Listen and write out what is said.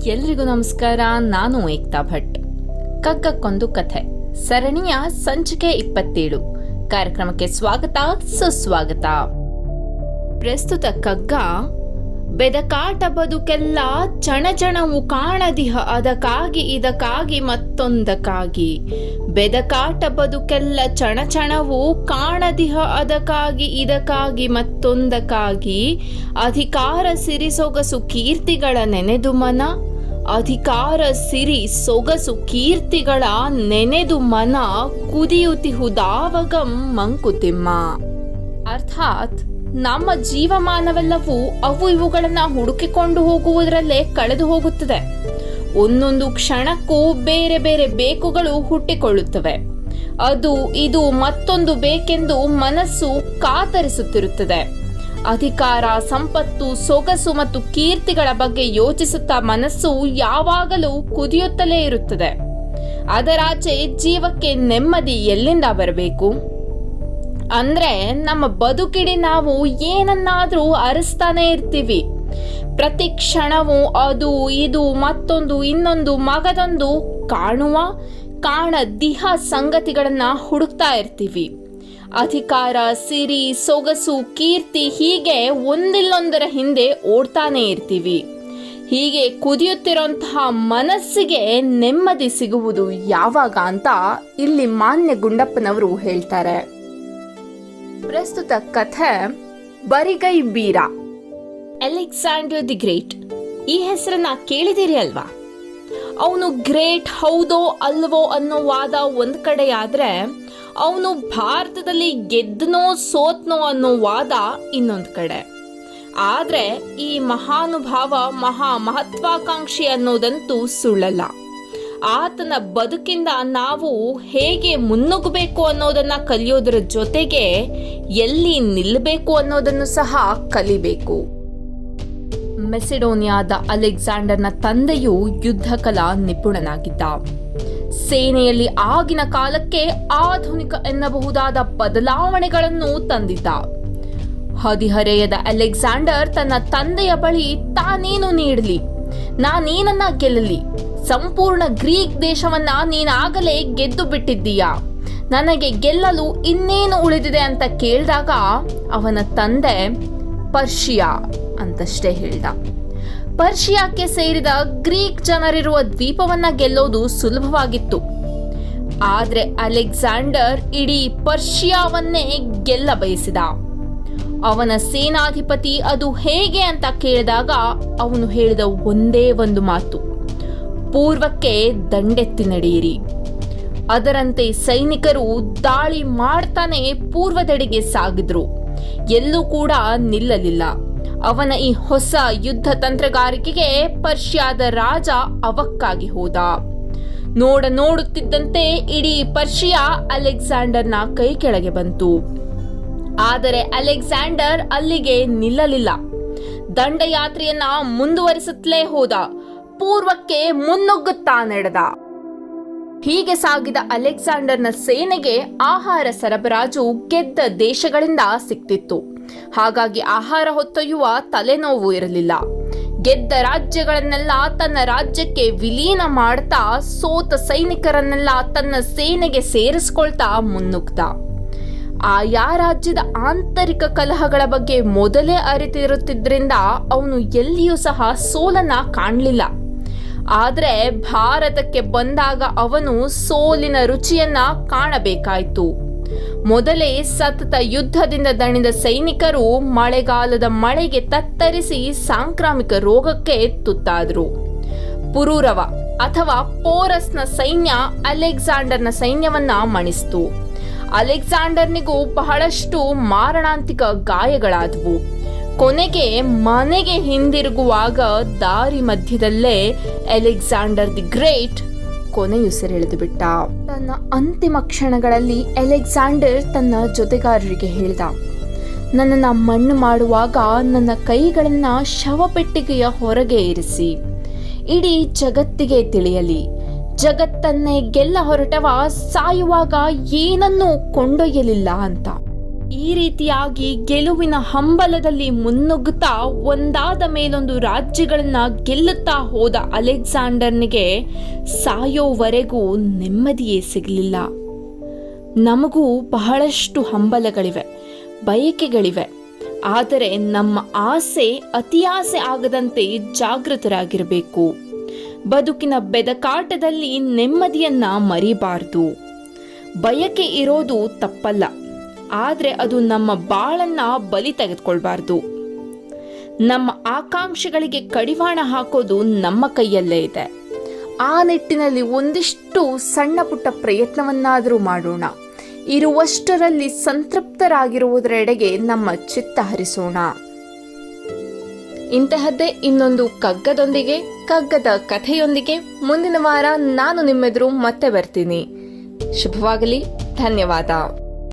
ಎಲ್ರಿಗೂ ನಮಸ್ಕಾರ. ನಾನು ಏಕ್ತಾ ಭಟ್. ಕಗ್ಗಕ್ಕೊಂದು ಕಥೆ ಸರಣಿಯ ಸಂಚಿಕೆ 27 ಕಾರ್ಯಕ್ರಮಕ್ಕೆ ಸ್ವಾಗತ, ಸುಸ್ವಾಗತ. ಪ್ರಸ್ತುತ ಕಗ್ಗ ಬೆದಕಾಟ ಬದುಕೆಲ್ಲ ಚಣಚಣವು ಕಾಣದಿಹ ಅದಕ್ಕಾಗಿ ಇದಕ್ಕಾಗಿ ಮತ್ತೊಂದಕ್ಕಾಗಿ. ಬೆದಕಾಟ ಬದುಕೆಲ್ಲ ಚಣಚಣವು ಕಾಣದಿಹ ಅದಕ್ಕಾಗಿ ಇದಕ್ಕಾಗಿ ಮತ್ತೊಂದಕ್ಕಾಗಿ. ಅಧಿಕಾರ ಸಿರಿ ಸೊಗಸು ಕೀರ್ತಿಗಳ ನೆನೆದು ಮನ, ಅಧಿಕಾರ ಸಿರಿ ಸೊಗಸು ಕೀರ್ತಿಗಳ ನೆನೆದು ಮನ ಕುದಿಯುತಿಹುದಾವಗಂ ಮಂಕುತಿಮ್ಮ. ಅರ್ಥಾತ್ ನಮ್ಮ ಜೀವಮಾನವೆಲ್ಲವೂ ಅವು ಇವುಗಳನ್ನ ಹುಡುಕಿಕೊಂಡು ಹೋಗುವುದರಲ್ಲೇ ಕಳೆದು ಹೋಗುತ್ತದೆ. ಒಂದೊಂದು ಕ್ಷಣಕ್ಕೂ ಬೇರೆ ಬೇರೆ ಬೇಕುಗಳು ಹುಟ್ಟಿಕೊಳ್ಳುತ್ತವೆ. ಅದು ಇದು ಮತ್ತೊಂದು ಬೇಕೆಂದು ಮನಸ್ಸು ಕಾತರಿಸುತ್ತಿರುತ್ತದೆ. ಅಧಿಕಾರ, ಸಂಪತ್ತು, ಸೊಗಸು ಮತ್ತು ಕೀರ್ತಿಗಳ ಬಗ್ಗೆ ಯೋಚಿಸುತ್ತಾ ಮನಸ್ಸು ಯಾವಾಗಲೂ ಕುದಿಯುತ್ತಲೇ ಇರುತ್ತದೆ. ಅದರಾಚೆ ಜೀವಕ್ಕೆ ನೆಮ್ಮದಿ ಎಲ್ಲಿಂದ ಬರಬೇಕು? ಅಂದ್ರೆ ನಮ್ಮ ಬದುಕಿಡಿ ನಾವು ಏನನ್ನಾದ್ರೂ ಅರಸ್ತಾನೆ ಇರ್ತೀವಿ. ಪ್ರತಿ ಕ್ಷಣವೂ ಅದು ಇದು ಮತ್ತೊಂದು ಇನ್ನೊಂದು ಮಗದೊಂದು ಕಾಣದಿಹ ಸಂಗತಿಗಳನ್ನ ಹುಡುಕ್ತಾ ಇರ್ತೀವಿ. ಅಧಿಕಾರ, ಸಿರಿ, ಸೊಗಸು, ಕೀರ್ತಿ ಹೀಗೆ ಒಂದಿಲ್ಲೊಂದರ ಹಿಂದೆ ಓಡ್ತಾನೆ ಇರ್ತೀವಿ. ಹೀಗೆ ಕುದಿಯುತ್ತಿರುವಂತಹ ಮನಸ್ಸಿಗೆ ನೆಮ್ಮದಿ ಸಿಗುವುದು ಯಾವಾಗ ಅಂತ ಇಲ್ಲಿ ಮಾನ್ಯ ಗುಂಡಪ್ಪನವರು ಹೇಳ್ತಾರೆ. ಪ್ರಸ್ತುತ ಕಥೆ ಬರಿಗೈ ಬೀರ. ಅಲೆಕ್ಸಾಂಡರ್ ದಿ ಗ್ರೇಟ್ ಈ ಹೆಸರನ್ನ ಕೇಳಿದಿರಿ ಅಲ್ವಾ? ಅವನು ಗ್ರೇಟ್ ಹೌದೋ ಅಲ್ವೋ ಅನ್ನೋ ವಾದ ಒಂದ್ ಕಡೆಯಾದ್ರೆ, ಅವನು ಭಾರತದಲ್ಲಿ ಗೆದ್ದನೋ ಸೋತ್ನೋ ಅನ್ನೋ ವಾದ ಇನ್ನೊಂದ್ ಕಡೆ. ಆದ್ರೆ ಈ ಮಹಾನುಭಾವ ಮಹತ್ವಾಕಾಂಕ್ಷಿ ಅನ್ನೋದಂತೂ ಸುಳ್ಳಲ್ಲ. ಆತನ ಬದುಕಿಂದ ನಾವು ಹೇಗೆ ಮುನ್ನುಗ್ಗಬೇಕು ಅನ್ನೋದನ್ನ ಕಲಿಯೋದರ ಜೊತೆಗೆ ಎಲ್ಲಿ ನಿಲ್ಲಬೇಕು ಅನ್ನೋದನ್ನು ಸಹ ಕಲಿಬೇಕು. ಮೆಸಿಡೋನಿಯಾದ ಅಲೆಕ್ಸಾಂಡರ್ನ ತಂದೆಯು ಯುದ್ಧ ಕಲಾ ನಿಪುಣನಾಗಿದ್ದ. ಸೇನೆಯಲ್ಲಿ ಆಗಿನ ಕಾಲಕ್ಕೆ ಆಧುನಿಕ ಎನ್ನಬಹುದಾದ ಬದಲಾವಣೆಗಳನ್ನು ತಂದಿದ್ದ. ಹದಿಹರೆಯದ ಅಲೆಕ್ಸಾಂಡರ್ ತನ್ನ ತಂದೆಯ ಬಳಿ ತಾನೇನು ನೀಡಲಿ, ನಾನೇನನ್ನ ಗೆಲ್ಲಲಿ, ಸಂಪೂರ್ಣ ಗ್ರೀಕ್ ದೇಶವನ್ನ ನೀನಾಗಲೇ ಗೆದ್ದು ಬಿಟ್ಟಿದ್ದೀಯಾ, ನನಗೆ ಗೆಲ್ಲಲು ಇನ್ನೇನು ಉಳಿದಿದೆ ಅಂತ ಕೇಳಿದಾಗ ಅವನ ತಂದೆ ಪರ್ಷಿಯಾ ಅಂತಷ್ಟೇ ಹೇಳ್ದ. ಪರ್ಷಿಯಾಕ್ಕೆ ಸೇರಿದ ಗ್ರೀಕ್ ಜನರಿರುವ ದ್ವೀಪವನ್ನ ಗೆಲ್ಲೋದು ಸುಲಭವಾಗಿತ್ತು. ಆದ್ರೆ ಅಲೆಕ್ಸಾಂಡರ್ ಇಡೀ ಪರ್ಷಿಯಾವನ್ನೇ ಗೆಲ್ಲ ಬಯಸಿದ. ಅವನ ಸೇನಾಧಿಪತಿ ಅದು ಹೇಗೆ ಅಂತ ಕೇಳಿದಾಗ ಅವನು ಹೇಳಿದ ಒಂದೇ ಒಂದು ಮಾತು: ಪೂರ್ವಕ್ಕೆ ದಂಡೆತ್ತಿ ನಡೆಯಿರಿ. ಅದರಂತೆ ಸೈನಿಕರು ದಾಳಿ ಮಾಡ್ತಾನೆ ಪೂರ್ವದೆಡೆಗೆ ಸಾಗಿದ್ರು. ಎಲ್ಲೂ ಕೂಡ ನಿಲ್ಲಲಿಲ್ಲ. ಅವನ ಈ ಹೊಸ ಯುದ್ಧ ತಂತ್ರಗಾರಿಕೆಗೆ ಪರ್ಷಿಯಾದ ರಾಜ ಅವಕ್ಕಾಗಿ ಹೋದ. ನೋಡುತ್ತಿದ್ದಂತೆ ಇಡೀ ಪರ್ಷಿಯಾ ಅಲೆಕ್ಸಾಂಡರ್ನ ಕೈ ಕೆಳಗೆ ಬಂತು. ಆದರೆ ಅಲೆಕ್ಸಾಂಡರ್ ಅಲ್ಲಿಗೆ ನಿಲ್ಲಲಿಲ್ಲ. ದಂಡಯಾತ್ರೆಯನ್ನ ಮುಂದುವರಿಸುತ್ತಲೇ ಹೋದ. ಪೂರ್ವಕ್ಕೆ ಮುನ್ನುಗ್ಗುತ್ತಾ ನಡೆದ. ಹೀಗೆ ಸಾಗಿದ ಅಲೆಕ್ಸಾಂಡರ್ನ ಸೇನೆಗೆ ಆಹಾರ ಸರಬರಾಜು ಗೆದ್ದ ದೇಶಗಳಿಂದ ಸಿಕ್ತಿತ್ತು. ಹಾಗಾಗಿ ಆಹಾರ ಹೊತ್ತೊಯ್ಯುವ ತಲೆನೋವು ಇರಲಿಲ್ಲ. ಗೆದ್ದ ರಾಜ್ಯಗಳನ್ನೆಲ್ಲ ತನ್ನ ರಾಜ್ಯಕ್ಕೆ ವಿಲೀನ ಮಾಡ್ತಾ ಸೋತ ಸೈನಿಕರನ್ನೆಲ್ಲ ತನ್ನ ಸೇನೆಗೆ ಸೇರಿಸ್ಕೊಳ್ತಾ ಮುನ್ನುಗ್ದ. ಆಯಾ ರಾಜ್ಯದ ಆಂತರಿಕ ಕಲಹಗಳ ಬಗ್ಗೆ ಮೊದಲೇ ಅರಿತಿರುತ್ತಿದ್ರಿಂದ ಅವನು ಎಲ್ಲಿಯೂ ಸಹ ಸೋಲನ್ನ ಕಾಣಲಿಲ್ಲ. ಆದ್ರೆ ಭಾರತಕ್ಕೆ ಬಂದಾಗ ಅವನು ಸೋಲಿನ ರುಚಿಯನ್ನ ಕಾಣಬೇಕಾಯಿತು. ಮೊದಲೇ ಸತತ ಯುದ್ಧದಿಂದ ದಣಿದ ಸೈನಿಕರು ಮಳೆಗಾಲದ ಮಳೆಗೆ ತತ್ತರಿಸಿ ಸಾಂಕ್ರಾಮಿಕ ರೋಗಕ್ಕೆ ತುತ್ತಾದರು. ಪುರೂರವ ಅಥವಾ ಪೋರಸ್ನ ಸೈನ್ಯ ಅಲೆಕ್ಸಾಂಡರ್ನ ಸೈನ್ಯವನ್ನ ಮಣಿಸಿತು. ಅಲೆಕ್ಸಾಂಡರ್ನಿಗೂ ಬಹಳಷ್ಟು ಮಾರಣಾಂತಿಕ ಗಾಯಗಳಾದವು. ಕೊನೆಗೆ ಮನೆಗೆ ಹಿಂದಿರುಗುವಾಗ ದಾರಿ ಮಧ್ಯದಲ್ಲೇ ಅಲೆಕ್ಸಾಂಡರ್ ದಿ ಗ್ರೇಟ್ ಕೊನೆಯುಸಿರೆಳೆದು ಬಿಟ್ಟ. ತನ್ನ ಅಂತಿಮ ಕ್ಷಣಗಳಲ್ಲಿ ಅಲೆಕ್ಸಾಂಡರ್ ತನ್ನ ಜೊತೆಗಾರರಿಗೆ ಹೇಳಿದ: ನನ್ನನ್ನು ಮಣ್ಣು ಮಾಡುವಾಗ ನನ್ನ ಕೈಗಳನ್ನ ಶವಪೆಟ್ಟಿಗೆಯ ಹೊರಗೆ ಇರಿಸಿ. ಇಡೀ ಜಗತ್ತಿಗೆ ತಿಳಿಯಲಿ, ಜಗತ್ತನ್ನೇ ಗೆಲ್ಲ ಹೊರಟವ ಸಾಯುವಾಗ ಏನನ್ನೂ ಕೊಂಡೊಯ್ಯಲಿಲ್ಲ ಅಂತ. ಈ ರೀತಿಯಾಗಿ ಗೆಲುವಿನ ಹಂಬಲದಲ್ಲಿ ಮುನ್ನುಗ್ಗುತ್ತಾ ಒಂದಾದ ಮೇಲೊಂದು ರಾಜ್ಯಗಳನ್ನ ಗೆಲ್ಲುತ್ತಾ ಹೋದ ಅಲೆಕ್ಸಾಂಡರ್ನಿಗೆ ಸಾಯೋವರೆಗೂ ನೆಮ್ಮದಿಯೇ ಸಿಗಲಿಲ್ಲ. ನಮಗೂ ಬಹಳಷ್ಟು ಹಂಬಲಗಳಿವೆ, ಬಯಕೆಗಳಿವೆ. ಆದರೆ ನಮ್ಮ ಆಸೆ ಅತಿಯಾಸೆ ಆಗದಂತೆ ಜಾಗೃತರಾಗಿರಬೇಕು. ಬದುಕಿನ ಬೆದಕಾಟದಲ್ಲಿ ನೆಮ್ಮದಿಯನ್ನ ಮರಿಬಾರ್ದು. ಬಯಕೆ ಇರೋದು ತಪ್ಪಲ್ಲ, ಆದರೆ ಅದು ನಮ್ಮ ಬಾಳನ್ನ ಬಲಿ ತೆಗೆದುಕೊಳ್ಬಾರ್ದು. ನಮ್ಮ ಆಕಾಂಕ್ಷೆಗಳಿಗೆ ಕಡಿವಾಣ ಹಾಕೋದು ನಮ್ಮ ಕೈಯಲ್ಲೇ ಇದೆ. ಆ ನಿಟ್ಟಿನಲ್ಲಿ ಒಂದಿಷ್ಟು ಸಣ್ಣ ಪುಟ್ಟ ಪ್ರಯತ್ನವನ್ನಾದರೂ ಮಾಡೋಣ. ಇರುವಷ್ಟರಲ್ಲಿ ಸಂತೃಪ್ತರಾಗಿರುವುದರೆಡೆಗೆ ನಮ್ಮ ಚಿತ್ತ ಹರಿಸೋಣ. ಇಂತಹದ್ದೇ ಇನ್ನೊಂದು ಕಗ್ಗದ ಕಥೆಯೊಂದಿಗೆ ಮುಂದಿನ ವಾರ ನಾನು ನಿಮ್ಮೆದುರು ಮತ್ತೆ ಬರ್ತೀನಿ. ಶುಭವಾಗಲಿ. ಧನ್ಯವಾದ.